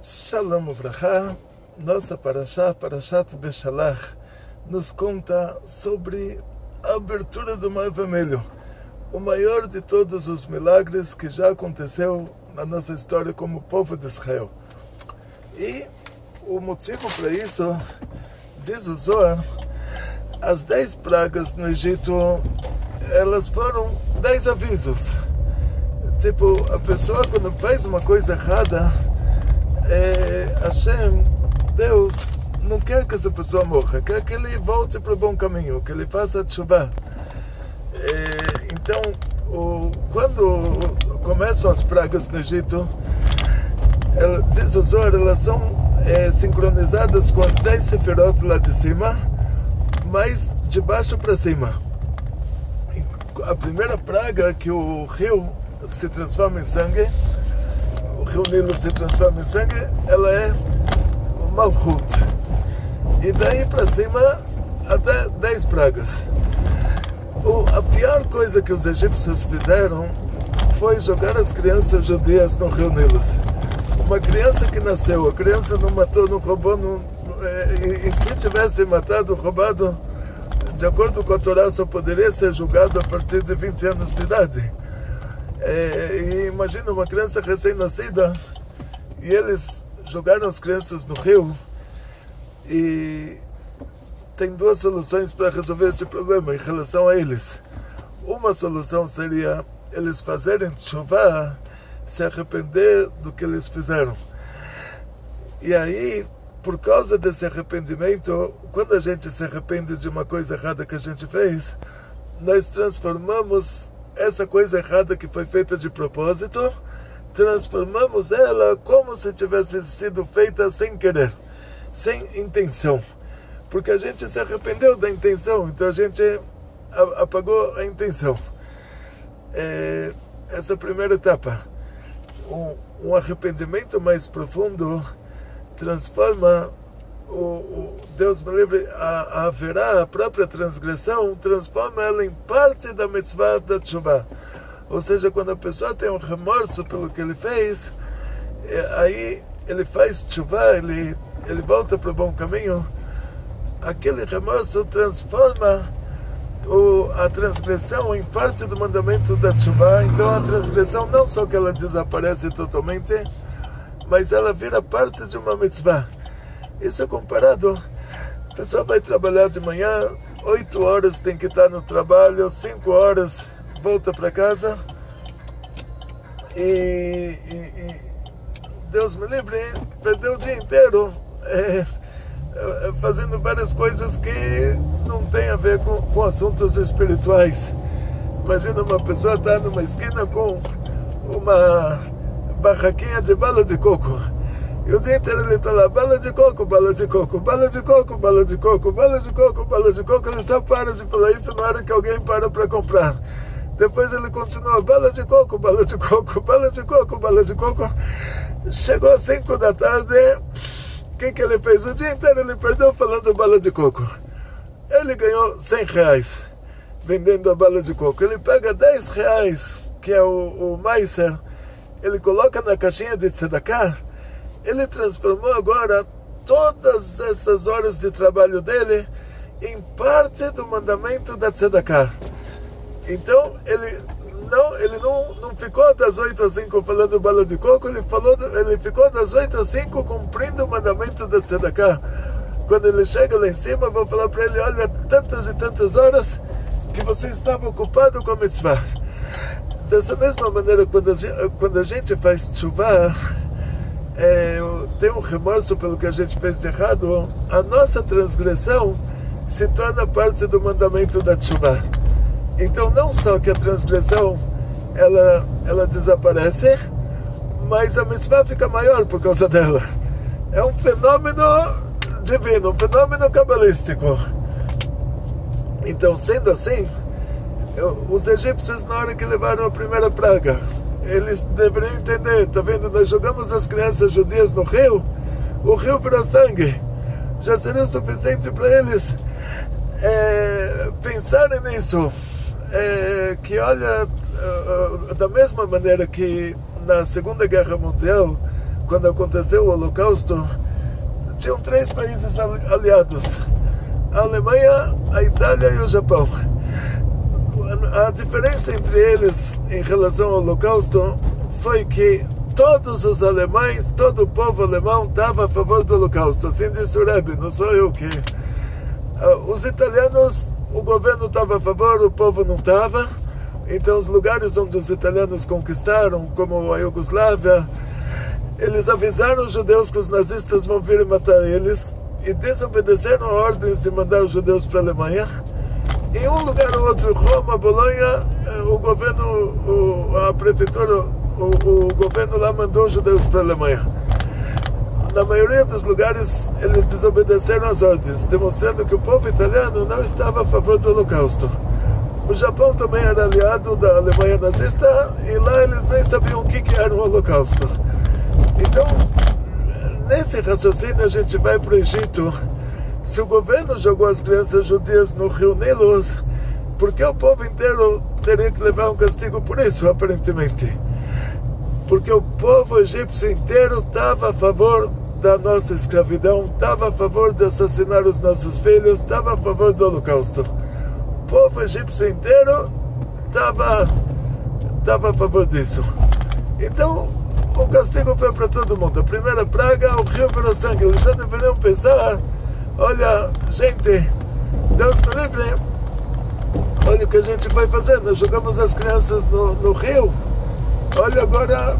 Shalom Uvracha, nossa Parashat Beshalach, nos conta sobre a abertura do Mar Vermelho, o maior de todos os milagres que já aconteceu na nossa história como povo de Israel. E o motivo para isso, diz o Zohar, as 10 pragas no Egito, elas foram 10 avisos. Tipo, a pessoa quando faz uma coisa errada, Hashem, Deus, não quer que essa pessoa morra, quer que ele volte para o bom caminho, que ele faça tshuva. Então, quando começam as pragas no Egito, diz o Zohar, elas são sincronizadas com as 10 sefirot lá de cima, mas de baixo para cima. A primeira praga, que o rio se transforma em sangue, o rio Nilo se transforma em sangue, ela é o Malchut. E daí para cima, até 10 pragas. A pior coisa que os egípcios fizeram foi jogar as crianças judias no rio Nilo. Uma criança que nasceu, a criança não matou, não roubou, e se tivesse matado, roubado, de acordo com a Torá, só poderia ser julgado a partir de 20 anos de idade. E imagina uma criança recém-nascida, e eles jogaram as crianças no rio, e tem 2 soluções para resolver esse problema em relação a eles. Uma solução seria eles fazerem tshuva, se arrepender do que eles fizeram. E aí, por causa desse arrependimento, quando a gente se arrepende de uma coisa errada que a gente fez, nós transformamos essa coisa errada que foi feita de propósito, transformamos ela como se tivesse sido feita sem querer, sem intenção. Porque a gente se arrependeu da intenção, então a gente apagou a intenção. Essa é a primeira etapa. Um arrependimento mais profundo transforma Deus me livre, a própria transgressão, transforma ela em parte da mitzvah da tshuva. Ou seja, quando a pessoa tem um remorso pelo que ele fez, aí ele faz tshuva, ele volta para o bom caminho, aquele remorso transforma a transgressão em parte do mandamento da tshuva. Então a transgressão não só que ela desaparece totalmente, mas ela vira parte de uma mitzvah. Isso é comparado, a pessoa vai trabalhar de manhã, 8 horas tem que estar no trabalho, 5 horas volta para casa, e Deus me livre, perdeu o dia inteiro fazendo várias coisas que não tem a ver com assuntos espirituais. Imagina uma pessoa estar numa esquina com uma barraquinha de bala de coco, e o dia inteiro ele está lá, bala de coco, bala de coco, bala de coco, bala de coco, bala de coco, bala de coco. Ele só para de falar isso na hora que alguém para comprar. Depois ele continua, bala de coco, bala de coco, bala de coco, bala de coco. Chegou às 5 da tarde, o que ele fez? O dia inteiro ele perdeu falando bala de coco. Ele ganhou R$100 vendendo a bala de coco. Ele pega R$10, que é o meiser, ele coloca na caixinha de tzedakah. Ele transformou agora todas essas horas de trabalho dele em parte do mandamento da tzedakah. Então ele não ficou das 8 às 5 falando bala de coco, ele ficou das 8 às 5 cumprindo o mandamento da tzedakah. Quando ele chega lá em cima, vou falar para ele, olha, tantas e tantas horas que você estava ocupado com a mitzvah. Dessa mesma maneira, quando a gente faz tshuva, tem um remorso pelo que a gente fez de errado, a nossa transgressão se torna parte do mandamento da tshuva. Então não só que a transgressão ela desaparece, mas a mitzvah fica maior por causa dela. É um fenômeno divino, um fenômeno cabalístico. Então, sendo assim, os egípcios, na hora que levaram a primeira praga, eles deveriam entender, tá vendo, nós jogamos as crianças judias no rio, o rio virou sangue. Já seria o suficiente para eles pensarem nisso, que olha, da mesma maneira que na Segunda Guerra Mundial quando aconteceu o Holocausto, tinham 3 países aliados: a Alemanha, a Itália e o Japão. A diferença entre eles em relação ao Holocausto foi que todos os alemães, todo o povo alemão estava a favor do Holocausto. Assim disse o Rebbe, não sou eu que... Os italianos, o governo estava a favor, o povo não estava. Então os lugares onde os italianos conquistaram, como a Iugoslávia, eles avisaram os judeus que os nazistas vão vir e matar eles, e desobedeceram ordens de mandar os judeus para a Alemanha. Em um lugar ou outro, Roma, Bolonha, o governo, a prefeitura, o governo lá mandou os judeus para a Alemanha. Na maioria dos lugares, eles desobedeceram as ordens, demonstrando que o povo italiano não estava a favor do Holocausto. O Japão também era aliado da Alemanha nazista, e lá eles nem sabiam o que era o Holocausto. Então, nesse raciocínio, a gente vai para o Egito. Se o governo jogou as crianças judias no rio Nilo, por que o povo inteiro teria que levar um castigo por isso, aparentemente? Porque o povo egípcio inteiro estava a favor da nossa escravidão, estava a favor de assassinar os nossos filhos, estava a favor do Holocausto. O povo egípcio inteiro estava a favor disso. Então, o castigo foi para todo mundo. A primeira praga, o rio virou sangue. Eles já deveriam pensar: olha, gente, Deus me livre, olha o que a gente vai fazer. Nós jogamos as crianças no rio. Olha, agora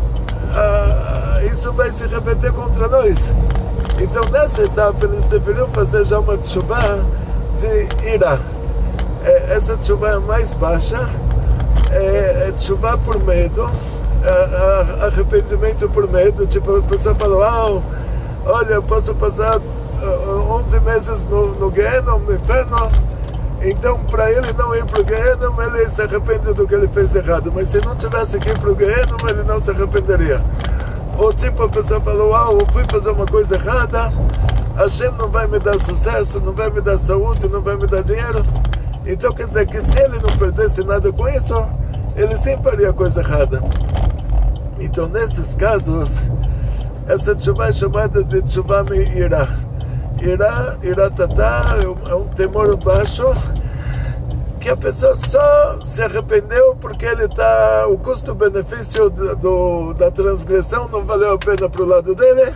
isso vai se repetir contra nós. Então, nessa etapa, eles deveriam fazer já uma teshuvá de ira. Essa teshuvá é mais baixa, é teshuvá por medo, arrependimento por medo. Tipo, a pessoa fala: olha, eu posso passar 11 meses no Gehenom, no inferno. Então, para ele não ir para o Gehenom, ele se arrepende do que ele fez de errado. Mas se não tivesse que ir para o Gehenom, ele não se arrependeria. Ou tipo, a pessoa falou: eu fui fazer uma coisa errada, Hashem não vai me dar sucesso, não vai me dar saúde, não vai me dar dinheiro. Então quer dizer que se ele não perdesse nada com isso, ele sim faria coisa errada. Então, nesses casos, essa teshuvá é chamada de teshuvá me'ira. Iratatá é um temor baixo, que a pessoa só se arrependeu porque o custo-benefício da transgressão não valeu a pena para o lado dele,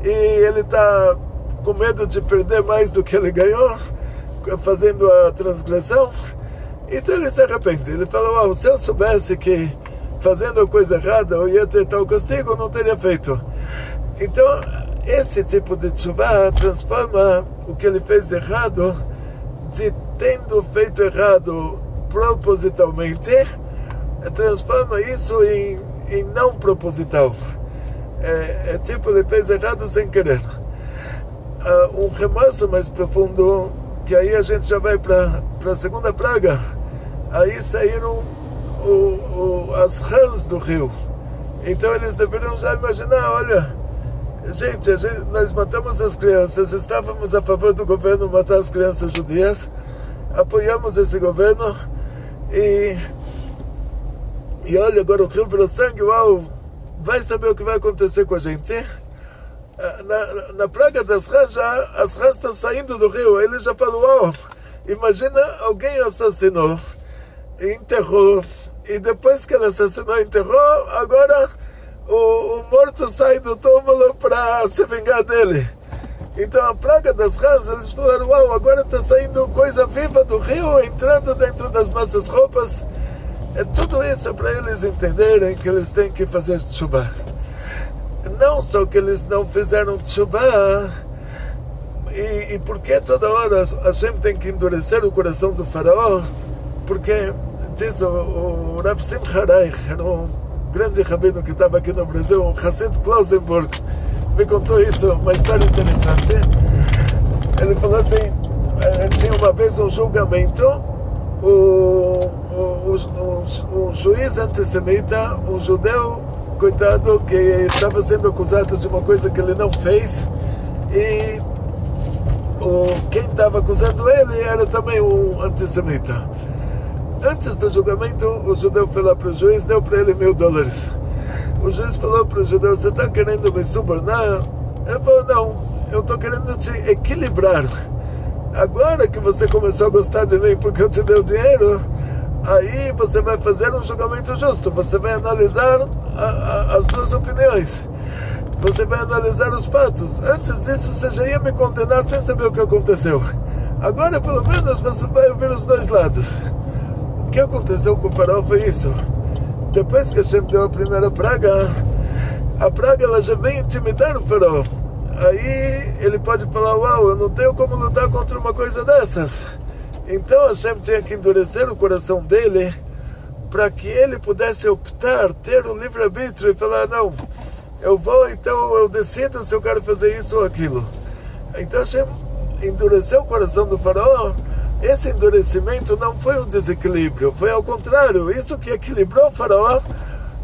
e ele está com medo de perder mais do que ele ganhou fazendo a transgressão. Então ele se arrepende. Ele fala: se eu soubesse que fazendo a coisa errada eu ia ter tal castigo, não teria feito. Então, esse tipo de teshuvá transforma o que ele fez de errado, de tendo feito errado propositalmente, transforma isso em não proposital. Tipo, ele fez errado sem querer. Um remorso mais profundo, que aí a gente já vai para a segunda praga. Aí saíram as rãs do rio. Então eles deveriam já imaginar: olha, gente, nós matamos as crianças, estávamos a favor do governo matar as crianças judias, apoiamos esse governo, e olha, agora o rio virou sangue. Vai saber o que vai acontecer com a gente? Na praga das rãs, as rãs estão saindo do rio. Ele já falou: imagina, alguém assassinou, enterrou, e depois que ele assassinou e enterrou, agora o morto sai do túmulo para se vingar dele. Então, a praga das rãs, eles falaram: agora está saindo coisa viva do rio, entrando dentro das nossas roupas. Tudo isso para eles entenderem que eles têm que fazer teshuvá. Não só que eles não fizeram teshuvá, e por que toda hora a gente tem que endurecer o coração do faraó? Porque diz o Rav Simcha Reich, era um grande rabino que estava aqui no Brasil, um Hassid Klausenburg, me contou isso, uma história interessante. Ele falou assim: tinha uma vez um julgamento, um juiz antissemita, um judeu, coitado, que estava sendo acusado de uma coisa que ele não fez, e quem estava acusando ele era também um antissemita. Antes do julgamento, o judeu foi lá para o juiz, deu para ele $1.000. o juiz falou para o judeu: você está querendo me subornar? Ele falou: não, eu estou querendo te equilibrar. Agora que você começou a gostar de mim porque eu te dei o dinheiro, aí você vai fazer um julgamento justo. Você vai analisar as duas opiniões. Você vai analisar os fatos. Antes disso, você já ia me condenar sem saber o que aconteceu. Agora, pelo menos, você vai ouvir os dois lados. O que aconteceu com o faraó foi isso. Depois que Hashem deu a primeira praga, a praga ela já vem intimidar o faraó. Aí ele pode falar: uau, eu não tenho como lutar contra uma coisa dessas. Então Hashem tinha que endurecer o coração dele para que ele pudesse optar, ter o livre-arbítrio e falar: não, então eu decido se eu quero fazer isso ou aquilo. Então Hashem endureceu o coração do faraó. Esse endurecimento não foi um desequilíbrio, foi ao contrário, isso que equilibrou o faraó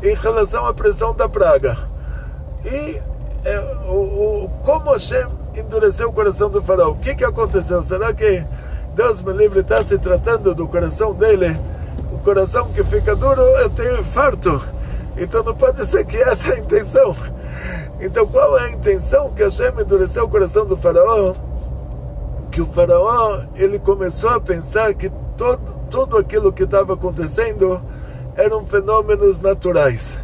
em relação à pressão da praga. E como Hashem endureceu o coração do faraó? O que aconteceu? Será que Deus me livre está se tratando do coração dele? O coração que fica duro tem um infarto. Então não pode ser que essa é a intenção. Então qual é a intenção que Hashem endureceu o coração do faraó? Que o faraó ele começou a pensar que tudo aquilo que estava acontecendo eram fenômenos naturais.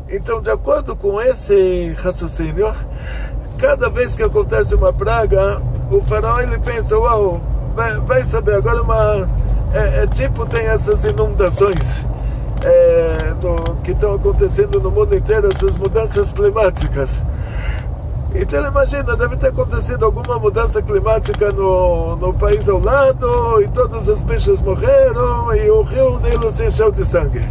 Então, de acordo com esse raciocínio, cada vez que acontece uma praga, o faraó ele pensa: uau, vai saber, agora tipo tem essas inundações que estão acontecendo no mundo inteiro, essas mudanças climáticas. Então ele imagina, deve ter acontecido alguma mudança climática no país ao lado, e todos os bichos morreram, e o rio Nilo se encheu de sangue.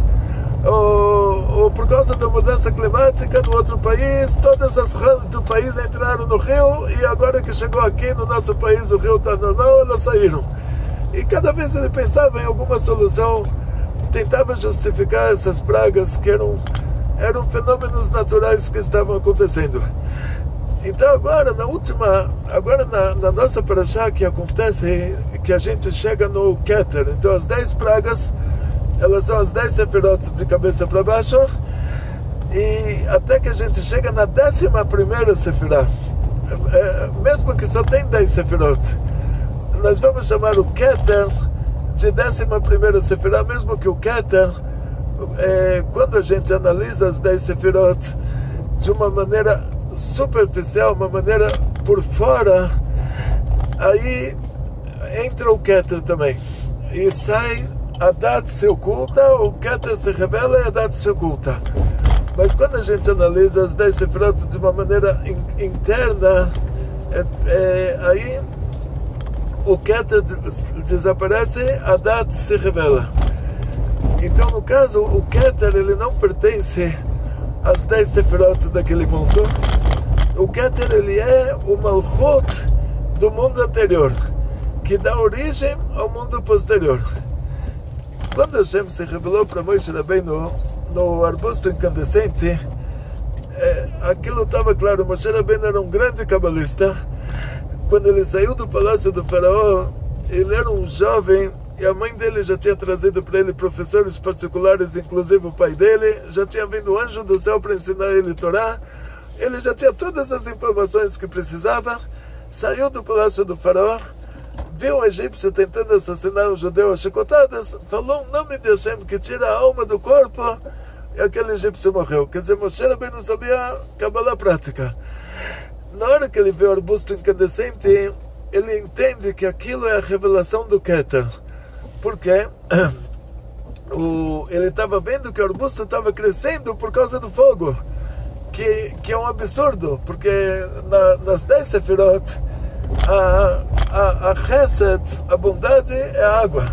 Ou por causa da mudança climática no outro país, todas as rãs do país entraram no rio, e agora que chegou aqui no nosso país o rio está normal, elas saíram. E cada vez ele pensava em alguma solução, tentava justificar essas pragas que eram fenômenos naturais que estavam acontecendo. Então agora na nossa parashá que acontece, que a gente chega no Keter, então as 10 pragas, elas são as 10 sefirot de cabeça para baixo, e até que a gente chega na 11ª sefirá, mesmo que só tem 10 sefirot, nós vamos chamar o Keter de 11ª sefirá, mesmo que o Keter, quando a gente analisa as 10 sefirot de uma maneira superficial, uma maneira por fora, aí entra o Keter também, e sai a Adat se oculta, o Keter se revela e a Adat se oculta. Mas quando a gente analisa as 10 sefirot de uma maneira interna, aí o Keter desaparece, a Adat se revela. Então, no caso, o Keter ele não pertence às 10 sefirot daquele mundo. O Keter ele é o Malchut do mundo anterior, que dá origem ao mundo posterior. Quando Hashem se revelou para Moshe Rabbeinu no arbusto incandescente, aquilo estava claro. Moshe Rabbeinu era um grande cabalista. Quando ele saiu do palácio do faraó, ele era um jovem, e a mãe dele já tinha trazido para ele professores particulares, inclusive o pai dele, já tinha vindo um anjo do céu para ensinar ele Torá. Ele já tinha todas as informações que precisava. Saiu do palácio do faraó, viu um egípcio tentando assassinar um judeu a chicotadas, falou um nome de Hashem que tira a alma do corpo, e aquele egípcio morreu. Quer dizer, Moshe Rabbeinu não sabia Kabbalah prática. Na hora que ele vê o arbusto incandescente, ele entende que aquilo é a revelação do Keter. Porque ele estava vendo que o arbusto estava crescendo por causa do fogo, que é um absurdo, porque nas 10 sefirot a Chesed, a bondade, é a água,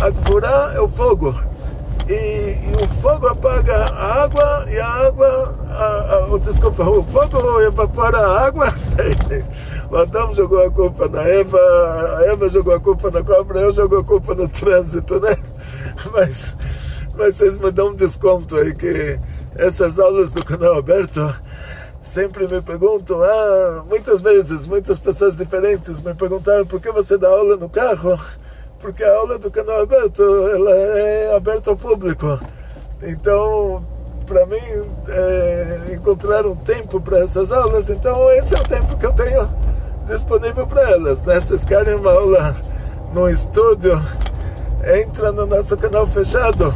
a Gvurá é o fogo, e o fogo apaga a água, e a água o fogo evapora a água. O Adão jogou a culpa na Eva, a Eva jogou a culpa na cobra, eu jogo a culpa no trânsito, né? Mas vocês me dão um desconto aí, que essas aulas do canal aberto sempre me perguntam, muitas vezes, muitas pessoas diferentes me perguntaram por que você dá aula no carro, porque a aula do canal aberto, ela é aberta ao público. Então, para mim encontrar um tempo para essas aulas, então esse é o tempo que eu tenho disponível para elas, né? Vocês querem uma aula no estúdio, entra no nosso canal fechado,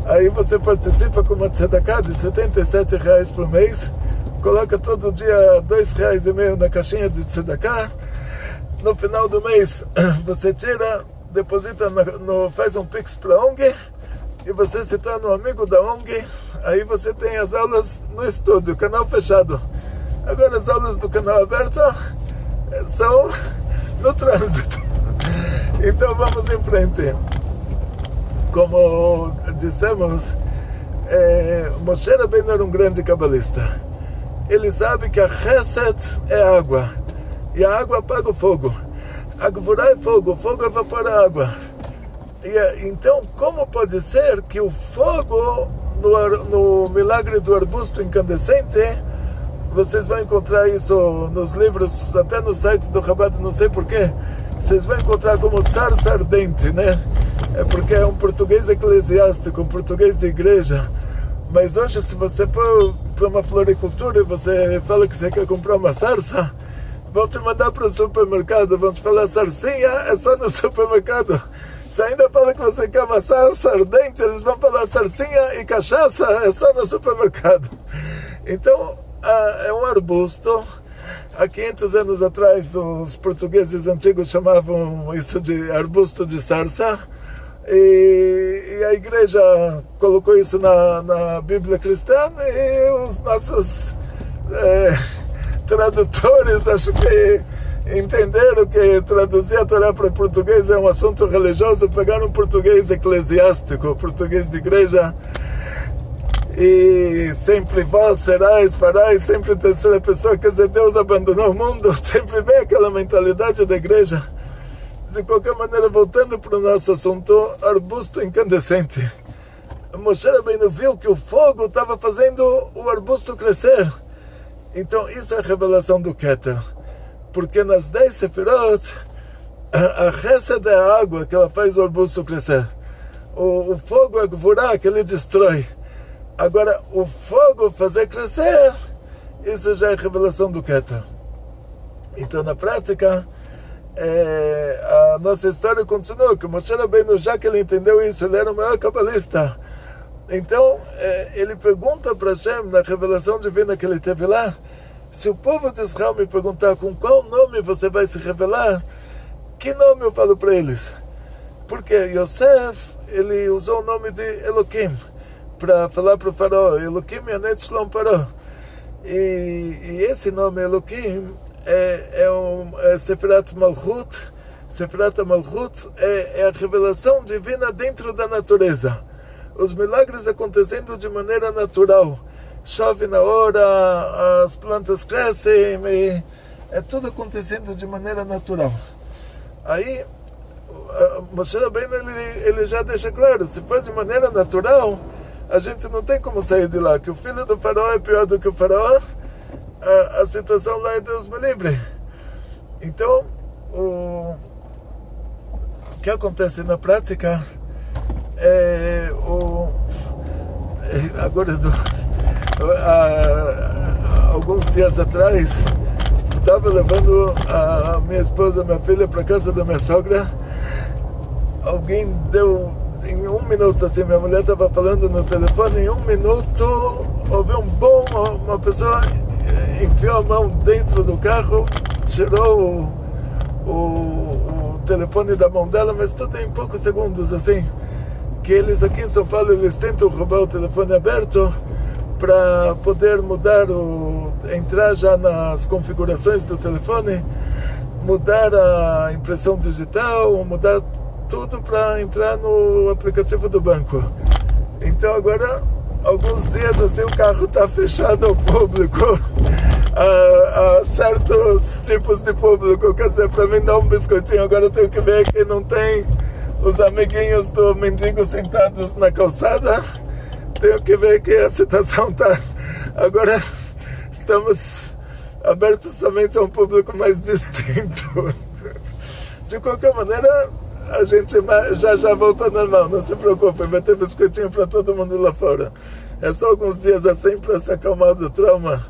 aí você participa com uma tzedakah de R$77 por mês, coloca todo dia R$2,50 na caixinha de tzedakah, no final do mês você tira, deposita, faz um pix para a ONG, e você se torna um amigo da ONG, aí você tem as aulas no estúdio, canal fechado. Agora as aulas do canal aberto são no trânsito. Então vamos em frente. Como dissemos, Moshe Rabbeinu era um grande cabalista. Ele sabe que a Chesed é água, e a água apaga o fogo. A Gvurá é fogo, o fogo evapora a água. Então, como pode ser que o fogo, no milagre do arbusto incandescente, vocês vão encontrar isso nos livros, até no site do Chabad, não sei porquê, vocês vão encontrar como sarça ardente, né? É porque é um português eclesiástico, um português de igreja. Mas hoje, se você for para uma floricultura e você fala que você quer comprar uma sarça, vão te mandar para o supermercado, vão te falar sarcinha, é só no supermercado. Se ainda fala que você quer uma sarça ardente, eles vão falar sarcinha e cachaça, é só no supermercado. Então, é um arbusto. Há 500 anos atrás, os portugueses antigos chamavam isso de arbusto de sarça. E a igreja colocou isso na Bíblia cristã, e os nossos tradutores, acho que entenderam que traduzir a Torá para português é um assunto religioso, pegaram um português eclesiástico, português de igreja, e sempre vós serás, farais, sempre terceira pessoa, quer dizer, Deus abandonou o mundo, sempre vem aquela mentalidade da igreja. De qualquer maneira, voltando para o nosso assunto, arbusto incandescente. Moshe Rabbeinu viu que o fogo estava fazendo o arbusto crescer. Então isso é a revelação do Keter. Porque nas 10 sefirot, a Chesed é a água que ela faz o arbusto crescer. O fogo é a Gvurá, que ele destrói. Agora, o fogo fazer crescer, isso já é a revelação do Keter. Então, na prática, a nossa história continua, que Moshe Rabbeinu, já que ele entendeu isso, ele era o maior cabalista. Então, ele pergunta para Hashem, na revelação divina que ele teve lá, se o povo de Israel me perguntar com qual nome você vai se revelar, que nome eu falo para eles? Porque Yosef, ele usou o nome de Eloquim, para falar para o faraó, Eloquim Yanet Shlom Paró. E esse nome Eloquim é Sefirat Malchut. Sefirat Malchut é a revelação divina dentro da natureza. Os milagres acontecendo de maneira natural. Chove na hora, as plantas crescem, é tudo acontecendo de maneira natural. Aí, Moshe Rabbeinu, ele já deixa claro, se for de maneira natural, a gente não tem como sair de lá, que o filho do faraó é pior do que o faraó, a situação lá é Deus me livre. Então, o que acontece na prática agora alguns dias atrás estava levando a minha esposa, minha filha para casa da minha sogra. Alguém deu em 1 minuto, assim, minha mulher estava falando no telefone, em 1 minuto houve um bom, uma pessoa enfiou a mão dentro do carro, tirou o telefone da mão dela, mas tudo em poucos segundos, assim, que eles aqui em São Paulo, eles tentam roubar o telefone aberto para poder entrar já nas configurações do telefone, mudar a impressão digital, mudar tudo para entrar no aplicativo do banco. Então agora, alguns dias assim, o carro está fechado ao público, a certos tipos de público. Quer dizer, para mim dar um biscoitinho, agora eu tenho que ver que não tem os amiguinhos do mendigo sentados na calçada. Tenho que ver que a situação está... Agora estamos abertos somente a um público mais distinto. De qualquer maneira, a gente já volta ao normal, não se preocupe, vai ter biscoitinho para todo mundo lá fora. É só alguns dias assim para se acalmar do trauma.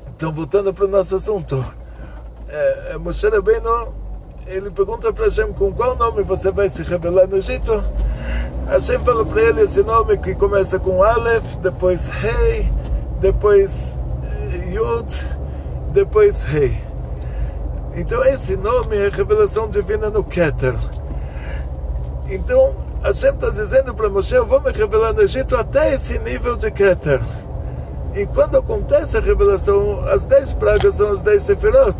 Então, voltando para o nosso assunto. Moshe Rabbeinu, ele pergunta para Hashem com qual nome você vai se revelar no Egito. Hashem fala para ele esse nome que começa com Aleph, depois Rei, depois Yud, depois Rei. Então esse nome é revelação divina no Keter. Então Hashem está dizendo para Moshe, eu vou me revelar no Egito até esse nível de Keter. E quando acontece a revelação, as 10 pragas são as 10 Sefirot.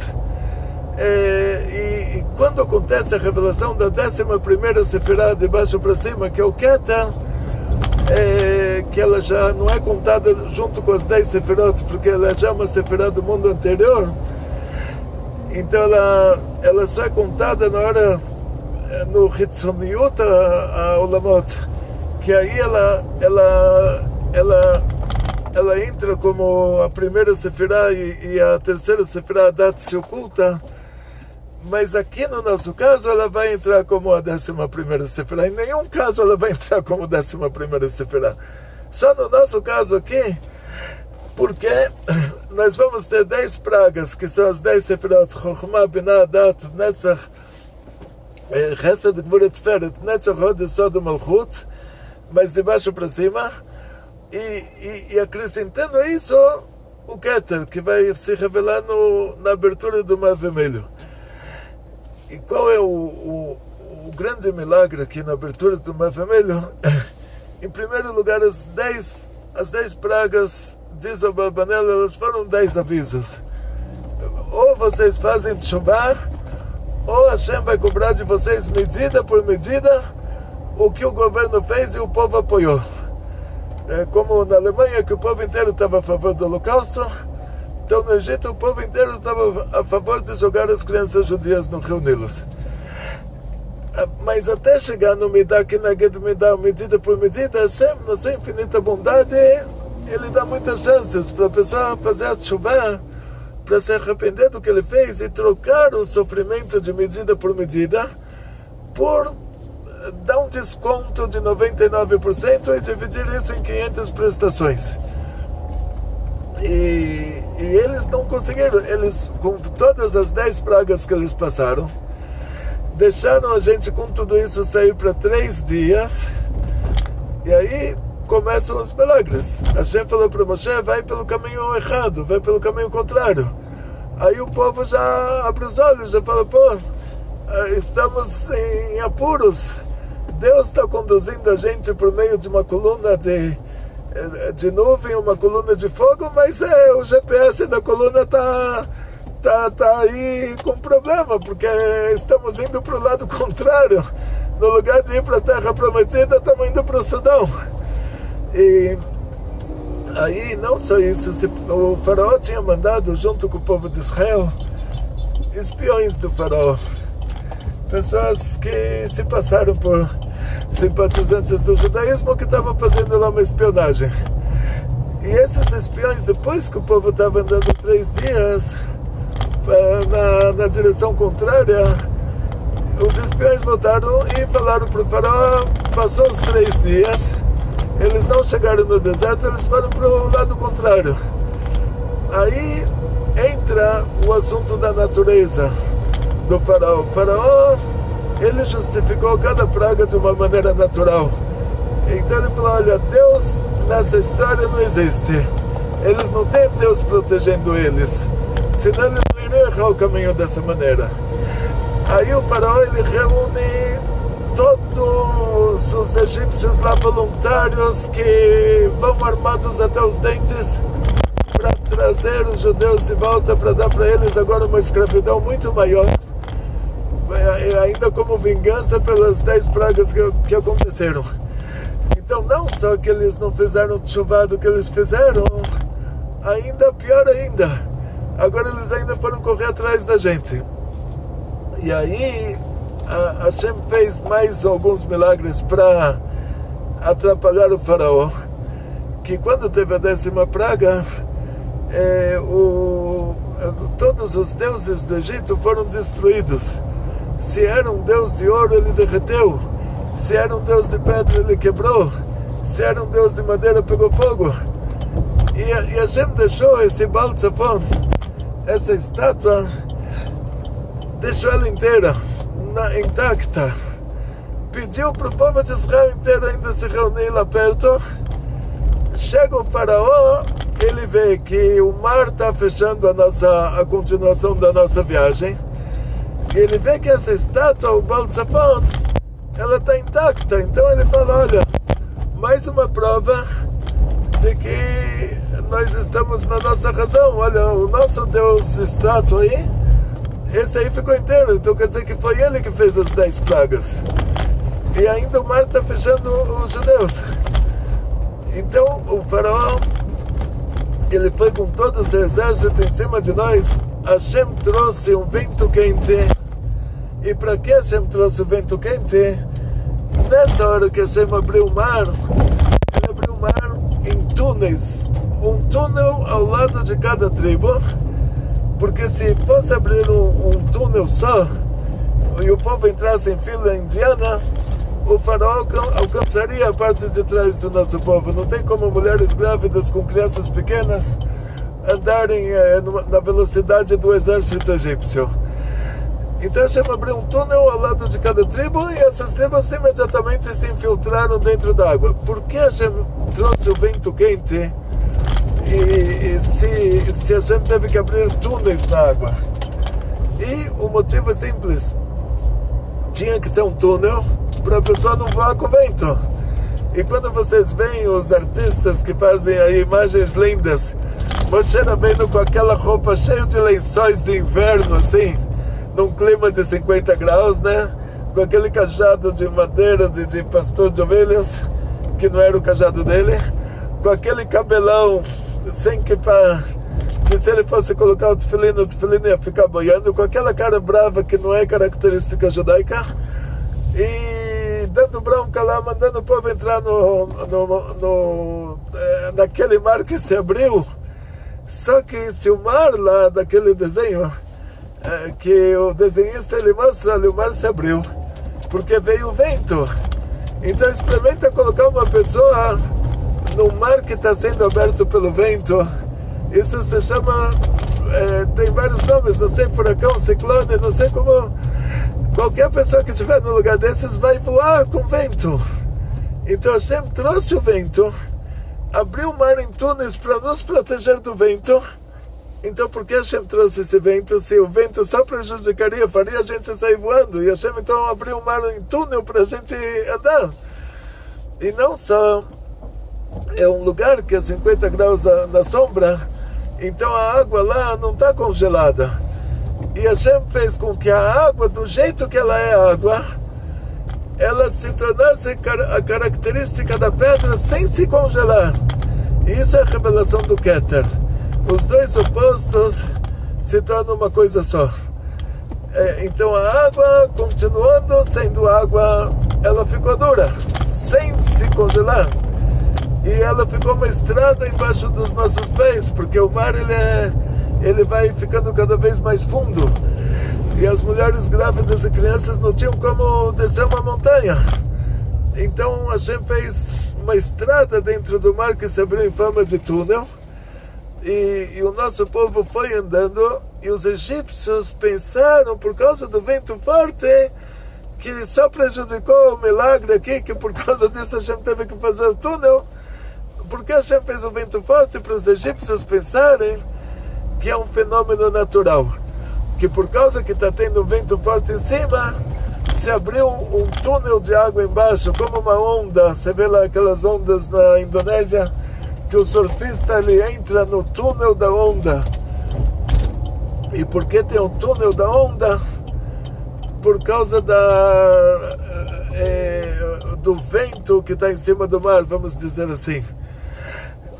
E quando acontece a revelação da 11ª Sefirah de baixo para cima, que é o Keter, que ela já não é contada junto com as 10 Sefirot, porque ela já é uma Sefirah do mundo anterior. Então ela só é contada na hora no Hitzoniut a Olamot, que aí ela entra como a primeira Sefirah e a terceira Sefirah Adat se oculta, mas aqui no nosso caso ela vai entrar como a 11ª Sefirah. Em nenhum caso ela vai entrar como 11ª Sefirah. Só no nosso caso aqui, porque nós vamos ter 10 pragas, que são as 10 Sefirot, Chokhmah, Binah, Adat, Netzach, Chesed, Gvura, Tiferet, Netzach, Hod, Yesod, Malchut, mas de baixo para cima, e acrescentando isso, o Keter, que vai se revelar na abertura do Mar Vermelho. E qual é o grande milagre aqui na abertura do Mar Vermelho? Em primeiro lugar, as 10 pragas, diz o Barbanel, elas foram 10 avisos. Ou vocês fazem chover, ou Hashem vai cobrar de vocês medida por medida o que o governo fez e o povo apoiou. Como na Alemanha, que o povo inteiro estava a favor do Holocausto, então no Egito o povo inteiro estava a favor de jogar as crianças judias no Rio Nilo. Mas até chegar no Midah Keneged Midah, medida por medida, Hashem, na sua infinita bondade, ele dá muitas chances para a pessoa fazer a chuva, para se arrepender do que ele fez e trocar o sofrimento de medida por medida por dar um desconto de 99% e dividir isso em 500 prestações. E eles não conseguiram. Eles, com todas as 10 pragas que eles passaram, deixaram a gente com tudo isso sair para 3 dias, e aí começam os milagres. Hashem falou para Moshe, vai pelo caminho errado, vai pelo caminho contrário. Aí o povo já abre os olhos, já fala, estamos em apuros. Deus está conduzindo a gente por meio de uma coluna de nuvem, uma coluna de fogo, mas o GPS da coluna tá aí com problema, porque estamos indo para o lado contrário. No lugar de ir para a Terra Prometida, estamos indo para o Sudão. E aí, não só isso, o faraó tinha mandado, junto com o povo de Israel, espiões do faraó, pessoas que se passaram por simpatizantes do judaísmo, que estavam fazendo lá uma espionagem. E esses espiões, depois que o povo estava andando 3 dias na direção contrária, os espiões voltaram e falaram para o faraó, passou os 3 dias, eles não chegaram no deserto, eles foram para o lado contrário. Aí entra o assunto da natureza do faraó. O faraó, ele justificou cada praga de uma maneira natural. Então ele falou, olha, Deus nessa história não existe. Eles não têm Deus protegendo eles, senão eles não iriam errar o caminho dessa maneira. Aí o faraó, ele reúne todos os egípcios lá voluntários que vão armados até os dentes para trazer os judeus de volta, para dar para eles agora uma escravidão muito maior, ainda como vingança pelas 10 pragas que aconteceram. Então não só que eles não fizeram chuva do que eles fizeram, ainda pior ainda, agora eles ainda foram correr atrás da gente. E aí a Hashem fez mais alguns milagres para atrapalhar o faraó, que quando teve a 10ª praga, todos os deuses do Egito foram destruídos. Se era um deus de ouro, ele derreteu. Se era um deus de pedra, ele quebrou. se era um deus de madeira, pegou fogo. E Hashem deixou esse Baal Tzafon, essa estátua, deixou ela inteira, intacta. Pediu para o povo de Israel inteiro ainda se reunir lá perto. Chega o faraó, ele vê que o mar está fechando a continuação da nossa viagem. E ele vê que essa estátua, o Baal Tzafon, ela está intacta. Então ele fala, olha, mais uma prova de que nós estamos na nossa razão. Olha, o nosso Deus estátua aí, esse aí ficou inteiro. Então quer dizer que foi ele que fez as 10 pragas. E ainda o mar está fechando os judeus. Então o faraó, ele foi com todo o seu exército em cima de nós. Hashem trouxe um vento quente. E para que Hashem trouxe o vento quente? Nessa hora que Hashem abriu o mar, ele abriu o mar em túneis. Um túnel ao lado de cada tribo. Porque se fosse abrir um túnel só, e o povo entrasse em fila indiana, o faraó alcançaria a parte de trás do nosso povo. Não tem como mulheres grávidas com crianças pequenas andarem na velocidade do exército egípcio. Então Hashem abriu um túnel ao lado de cada tribo e essas tribos imediatamente se infiltraram dentro da água. Por que Hashem trouxe o vento quente e se Hashem teve que abrir túneis na água? E o motivo é simples. Tinha que ser um túnel para a pessoa não voar com o vento. E quando vocês veem os artistas que fazem aí imagens lindas, Moshe Rabbeinu com aquela roupa cheia de lençóis de inverno, assim, num clima de 50 graus, né? Com aquele cajado de madeira de pastor de ovelhas, que não era o cajado dele, com aquele cabelão sem que se ele fosse colocar o tefilim ia ficar boiando, com aquela cara brava que não é característica judaica, e dando bronca lá, mandando o povo entrar naquele mar que se abriu. Só que se o mar lá daquele desenho, que o desenhista ele mostra ali, o mar se abriu porque veio o vento. Então experimenta colocar uma pessoa no mar que está sendo aberto pelo vento. Isso se chama, tem vários nomes, não sei, furacão, ciclone, não sei como. Qualquer pessoa que estiver no lugar desses vai voar com vento. Então Hashem trouxe o vento, abriu o mar em túneis para nos proteger do vento. Então por que Hashem trouxe esse vento? Se o vento só prejudicaria, faria a gente sair voando. E Hashem então abriu o mar em túnel para a gente andar. E não só é um lugar que é 50 graus na sombra, então a água lá não está congelada. E Hashem fez com que a água, do jeito que ela é água, ela se tornasse a característica da pedra sem se congelar. E isso é a revelação do Keter. Os dois opostos se tornam uma coisa só. Então a água, continuando sendo água, ela ficou dura, sem se congelar. E ela ficou uma estrada embaixo dos nossos pés, porque o mar ele vai ficando cada vez mais fundo. E as mulheres grávidas e crianças não tinham como descer uma montanha. Então Hashem fez uma estrada dentro do mar que se abriu em forma de túnel. E o nosso povo foi andando, e os egípcios pensaram, por causa do vento forte, que só prejudicou o milagre aqui, que por causa disso a gente teve que fazer o túnel. Porque a gente fez o vento forte para os egípcios pensarem que é um fenômeno natural, que por causa que está tendo um vento forte em cima, se abriu um túnel de água embaixo, como uma onda. Você vê lá aquelas ondas na Indonésia, que o surfista ele entra no túnel da onda. E por que tem um túnel da onda? Por causa do vento que está em cima do mar, vamos dizer assim.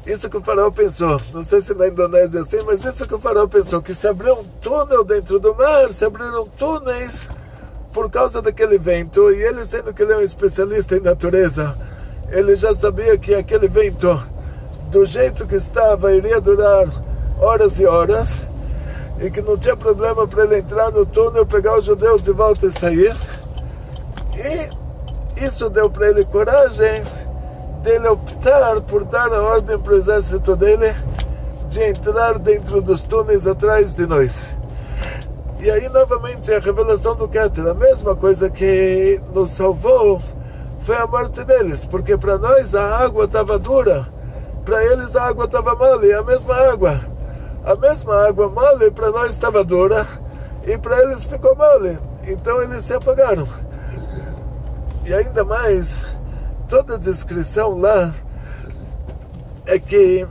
Isso que o faraó pensou. Não sei se na Indonésia é assim, mas isso que o faraó pensou, que se abriu um túnel dentro do mar, se abriram túneis por causa daquele vento. E ele, sendo que ele é um especialista em natureza, ele já sabia que aquele vento, do jeito que estava, iria durar horas e horas, e que não tinha problema para ele entrar no túnel, pegar os judeus de volta e sair. E isso deu para ele coragem dele optar por dar a ordem para o exército dele de entrar dentro dos túneis atrás de nós. E aí novamente a revelação do Keter, a mesma coisa que nos salvou foi a morte deles, porque para nós a água estava dura, para eles a água estava mole, a mesma água mole para nós estava dura e para eles ficou mole, então eles se afagaram. E ainda mais, toda a descrição lá é que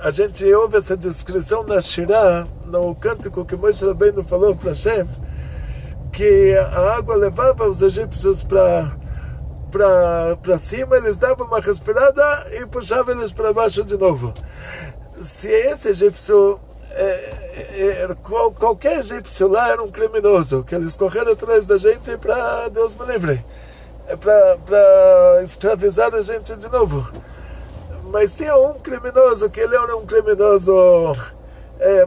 a gente ouve essa descrição na Shirah, no cântico que Moshe Rabbeinu falou para Hashem, que a água levava os egípcios para cima, eles davam uma respirada e puxavam eles para baixo de novo. Se esse egípcio, qualquer egípcio lá era um criminoso, que eles correram atrás da gente para, Deus me livre, para escravizar a gente de novo. Mas tinha um criminoso, que ele era um criminoso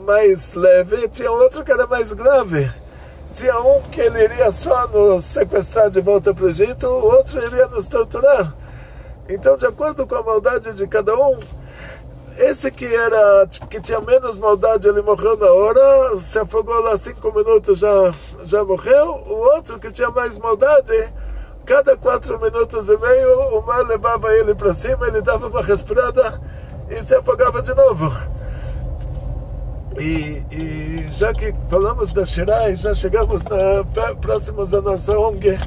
mais leve, tinha outro que era mais grave. Tinha um que ele iria só nos sequestrar de volta para o Egito, o outro iria nos torturar. Então, de acordo com a maldade de cada um, esse que tinha menos maldade, ele morreu na hora, se afogou lá 5 minutos, já morreu. O outro que tinha mais maldade, cada 4 minutos e meio, o mar levava ele para cima, ele dava uma respirada e se afogava de novo. E já que falamos da Shirah e já chegamos próximos da nossa ONG,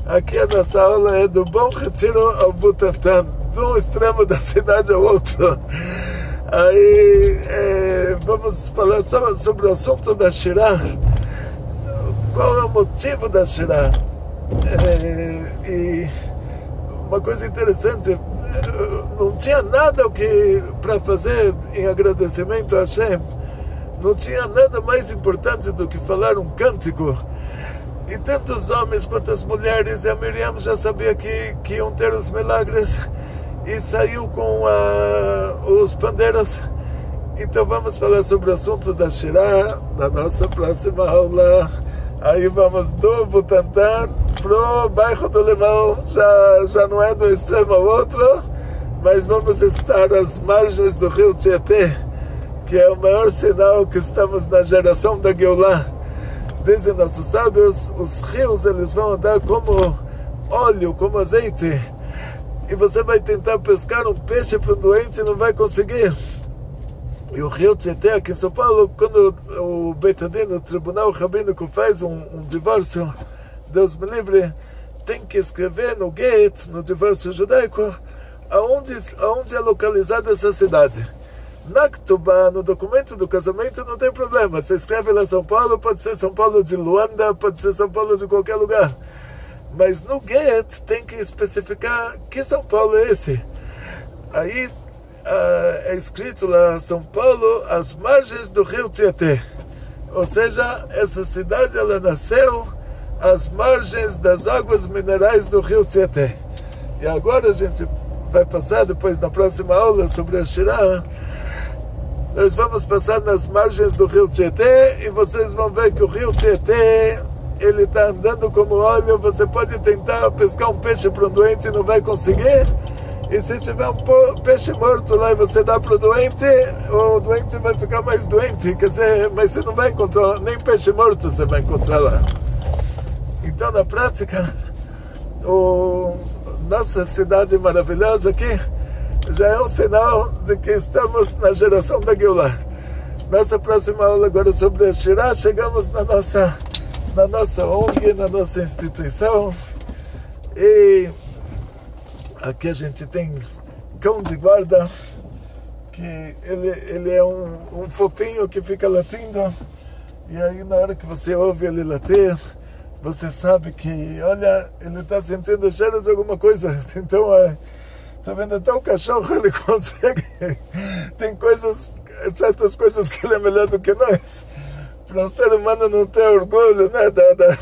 aqui a nossa aula é do Bom Retiro ao Butantã, de um extremo da cidade ao outro. Aí vamos falar sobre o assunto da Shirah. Qual é o motivo da Shirah? E uma coisa interessante, não tinha nada para fazer em agradecimento a Hashem. Não tinha nada mais importante do que falar um cântico. E tanto os homens quanto as mulheres, e a Miriam já sabia que iam ter os milagres, e saiu com os pandeiros. Então vamos falar sobre o assunto da Shirah na nossa próxima aula. Aí vamos do Butantã pro bairro do Limão, já não é do extremo ao outro, mas vamos estar às margens do rio Tietê, que é o maior sinal que estamos na geração da Geulah. Dizem nossos sábios, os rios eles vão andar como óleo, como azeite, e você vai tentar pescar um peixe para o doente e não vai conseguir. E o rio Tietê, aqui em São Paulo, quando o Beit Adin, o tribunal rabínico, faz um divórcio, Deus me livre, tem que escrever no get, no divórcio judaico, aonde é localizada essa cidade. Na Ktubá, no documento do casamento, não tem problema. Você escreve lá São Paulo, pode ser São Paulo de Luanda, pode ser São Paulo de qualquer lugar. Mas no get tem que especificar que São Paulo é esse. Aí é escrito lá São Paulo, às margens do rio Tietê. Ou seja, essa cidade ela nasceu às margens das águas minerais do rio Tietê. E agora a gente vai passar, depois na próxima aula, sobre a Shirah. Nós vamos passar nas margens do rio Tietê e vocês vão ver que o rio Tietê ele está andando como óleo. Você pode tentar pescar um peixe para um doente e não vai conseguir. E se tiver um peixe morto lá e você dá para o doente vai ficar mais doente. Quer dizer, mas você não vai encontrar, nem peixe morto você vai encontrar lá. Então, na prática, nossa cidade maravilhosa aqui já é um sinal de que estamos na geração da Geulah. Nossa próxima aula agora sobre a Shirah. Chegamos na nossa ONG, na nossa instituição. E aqui a gente tem cão de guarda, que ele é um fofinho que fica latindo. E aí na hora que você ouve ele latir, você sabe que, olha, ele está sentindo o cheiro de alguma coisa. Então, tá vendo? Até o cachorro ele consegue. Tem certas coisas que ele é melhor do que nós. Para um ser humano não ter orgulho, né?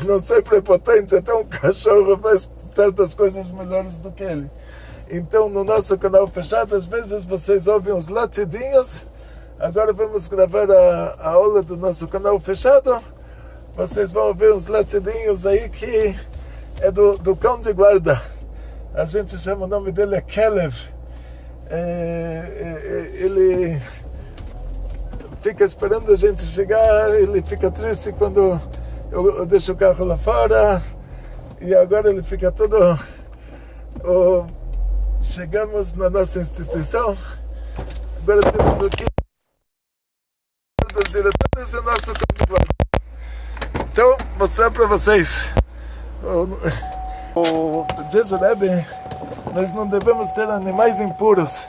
Não ser prepotente, até um cachorro faz certas coisas melhores do que ele. Então, no nosso canal fechado, às vezes vocês ouvem uns latidinhos. Agora vamos gravar a aula do nosso canal fechado. Vocês vão ouvir uns latidinhos aí que é do cão de guarda. a gente chama o nome dele é Kelev. Ele fica esperando a gente chegar, ele fica triste quando eu deixo o carro lá fora, e agora ele fica todo... chegamos na nossa instituição, agora temos aqui dos diretores e o nosso campo. Então, mostrar para vocês, diz o Rebbe, nós não devemos ter animais impuros,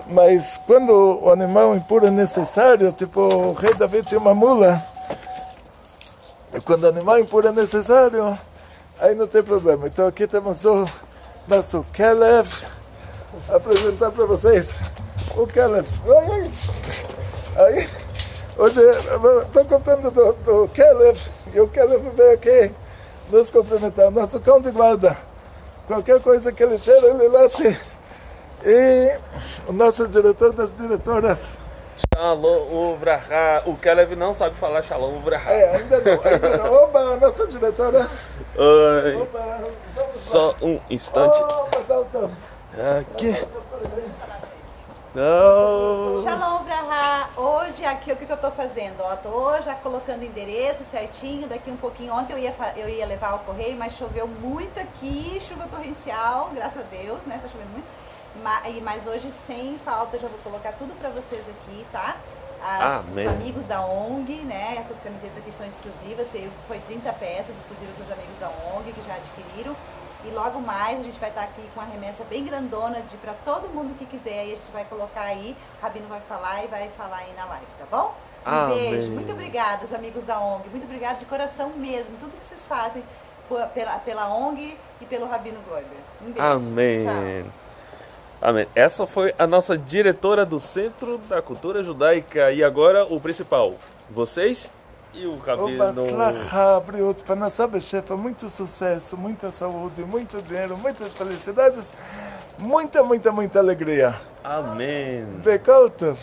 mas quando o animal impuro é necessário, tipo o rei David tinha uma mula, quando o animal impuro é necessário, aí não tem problema. Então aqui temos o nosso Kelev, apresentar para vocês o Kelev. Aí, hoje estou contando do Kelev, e o Kelev veio aqui nos cumprimentar, nosso cão de guarda. Qualquer coisa que ele cheira, ele late. E o nosso diretor das diretoras. Shalom Ubrahá. O Kelev não sabe falar Shalom Ubrahá. Ainda não. Oba, nossa diretora. Oi. Oba, Só um instante. Mais alto. Aqui. Não. Shalom Brahá. Hoje aqui o que eu estou fazendo? Estou já colocando endereço certinho. Daqui um pouquinho, ontem eu ia levar o correio, mas choveu muito aqui, chuva torrencial, graças a Deus, né? Tá chovendo muito. Mas hoje sem falta eu já vou colocar tudo para vocês aqui, tá? Os amigos da ONG, né? Essas camisetas aqui são exclusivas, foi 30 peças exclusivas para os amigos da ONG que já adquiriram. E logo mais a gente vai estar aqui com uma remessa bem grandona para todo mundo que quiser. Aí a gente vai colocar aí, o Rabino vai falar e vai falar aí na live, tá bom? Beijo, muito obrigada, os amigos da ONG. Muito obrigada de coração mesmo, tudo que vocês fazem pela ONG e pelo Rabino Goiber. Um beijo. Amém. Tchau. Amém. Essa foi a nossa diretora do Centro da Cultura Judaica. E agora o principal, vocês e o Rabino. Muito sucesso, muita saúde, muito dinheiro, muitas felicidades, muita alegria. Amém. Bekoltov.